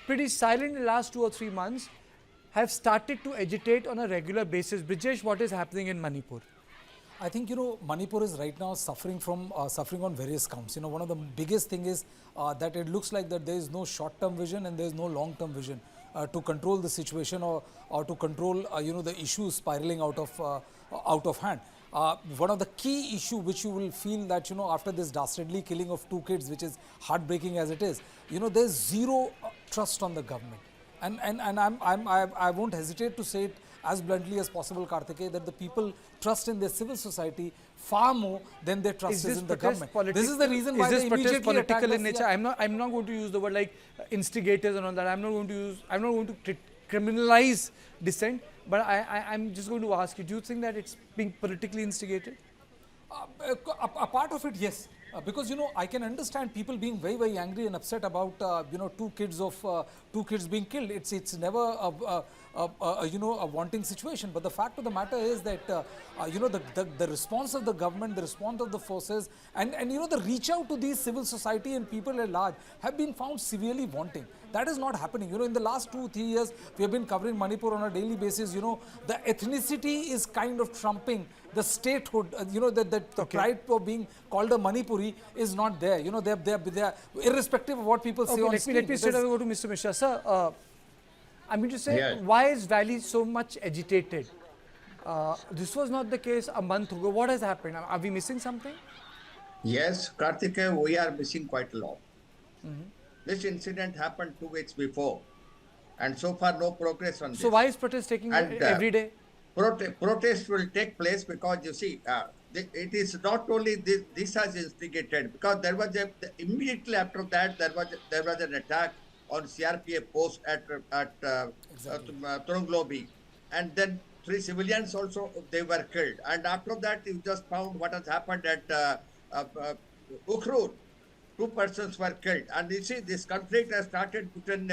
pretty silent in the last 2 or 3 months, have started to agitate on a regular basis. Brijesh, what is happening in Manipur? I think, Manipur is right now suffering on various counts. One of the biggest thing is that it looks like that there is no short-term vision and there is no long-term vision to control the situation or to control, the issues spiraling out of hand. One of the key issue which you will feel that, after this dastardly killing of 2 kids, which is heartbreaking as it is, there's zero trust on the government. And I won't hesitate to say it as bluntly as possible, Karthikeya, that the people trust in their civil society far more than their trust is in the government. This is the reason why they immediately political in attacked us. nature? I'm not going to use the word like instigators and all that. I'm not going to criminalize dissent. But I'm just going to ask you: do you think that it's being politically instigated? A part of it, yes. Because I can understand people being very, very angry and upset about 2 kids being killed. It's never a wanting situation. But the fact of the matter is that the response of the government, the response of the forces, and the reach out to these civil society and people at large have been found severely wanting. That is not happening. In the last 2-3 years, we have been covering Manipur on a daily basis. The ethnicity is kind of trumping the statehood. The pride of being called a Manipuri is not there. They're irrespective of what people say on screen. Let me straight away go to Mr. Mishra. Sir, I mean to say, why is Valley so much agitated? This was not the case a month ago. What has happened? Are we missing something? Yes, Karthikeya, we are missing quite a lot. This incident happened 2 weeks before, and so far no progress on this. So why is protest taking every day? Protest will take place because you see, it is not only this has instigated, because there was immediately after that there was an attack on CRPF post at Thoubal, and then 3 civilians also they were killed, and after that you just found what has happened at Ukhrur. 2 persons were killed, and you see this conflict has started between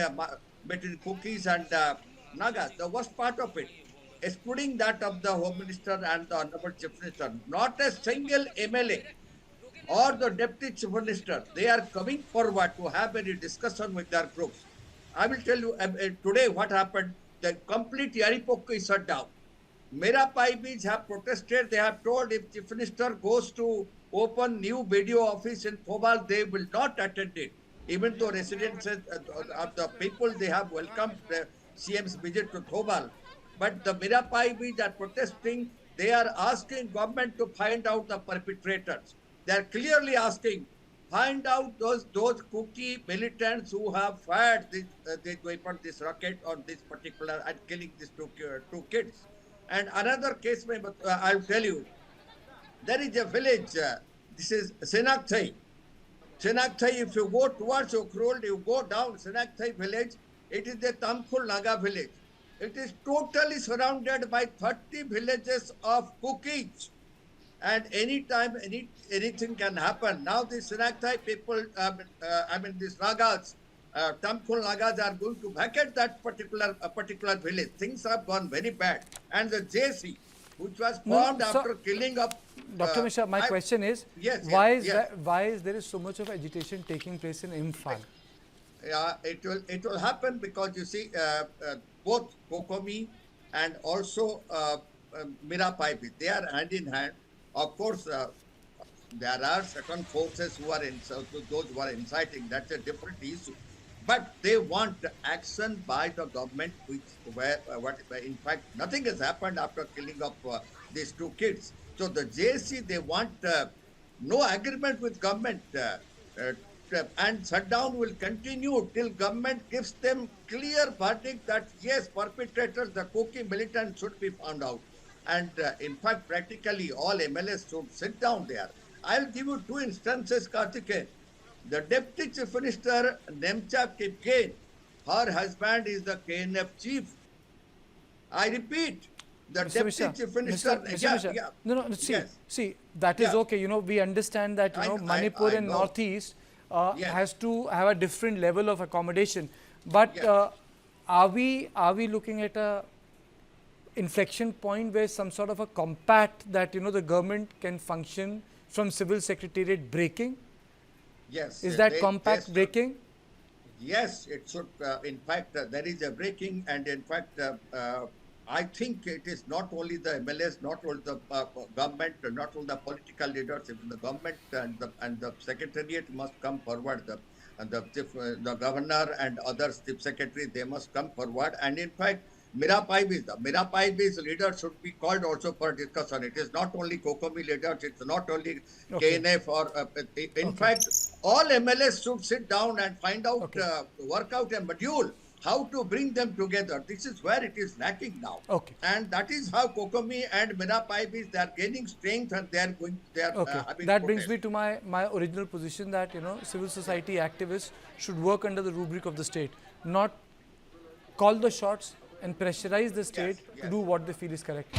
Kukis and Nagas. The worst part of it, excluding that of the Home Minister and the Honorable Chief Minister, not a single MLA or the Deputy Chief Minister, they are coming forward to have any discussion with their groups. I will tell you today what happened. The complete Meitei-Kuki is shut down. Meitei have protested. They have told if Chief Minister goes to open new BDO office in Thoubal, they will not attend it. Even though residents of the people, they have welcomed the CM's visit to Thoubal. But the Meitei are protesting. They are asking government to find out the perpetrators. They are clearly asking, find out those Kuki militants who have fired this weapon, this rocket on this particular and killing these two kids. And another case, I'll tell you, there is a village, this is Senapati. Senapati, if you go towards Ukhrul, you go down Senapati village, it is the Thoubal Naga village. It is totally surrounded by 30 villages of Kukis. And anytime anything can happen. Now the Senapati people, these Nagas, Thoubal Nagas are going to vacate that particular village. Things have gone very bad. And the JC, which was formed after killing of Dr. Mishra, my question is, why is there so much of agitation taking place in Imphal? It will happen because you see both Kokomi and also Meitei, they are hand in hand. Of course, there are certain forces who are those who are inciting. That's a different issue. But they want action by the government, in fact, nothing has happened after killing of these 2 kids. So the JSC, they want no agreement with government, and shutdown will continue till government gives them clear verdict that yes, perpetrators, the Kuki militants should be found out. And in fact, practically all MLAs should sit down there. I'll give you 2 instances, Karthikeya. The Deputy Chief Minister, Nemcha Kipken, her husband is the KNF chief. I repeat, the Mr. Deputy Chief Minister... No, see, that is okay. We understand that, Manipur and Northeast has to have a different level of accommodation. But are we looking at a inflection point where some sort of a compact that, the government can function from civil secretariat breaking? Yes. Is that compact breaking? Yes, it should. In fact, there is a breaking, and in fact, I think it is not only the MLS, not only the government, not only the political leaders. Even the government and the secretariat must come forward. The governor and other chief secretary, they must come forward. And in fact, Mira Paibi's leader should be called also for discussion. It is not only Kokomi leaders, it's not only Okay. KNF or in Okay. fact, all MLS should sit down and find out, Okay. work out a module how to bring them together. This is where it is lacking now. Okay. And that is how Kokomi and Mira-Paibis, they are gaining strength and they are Okay, having that brings protest. me to my original position that civil society activists should work under the rubric of the state, not call the shots and pressurize the state Yes, to yes. do what they feel is correct.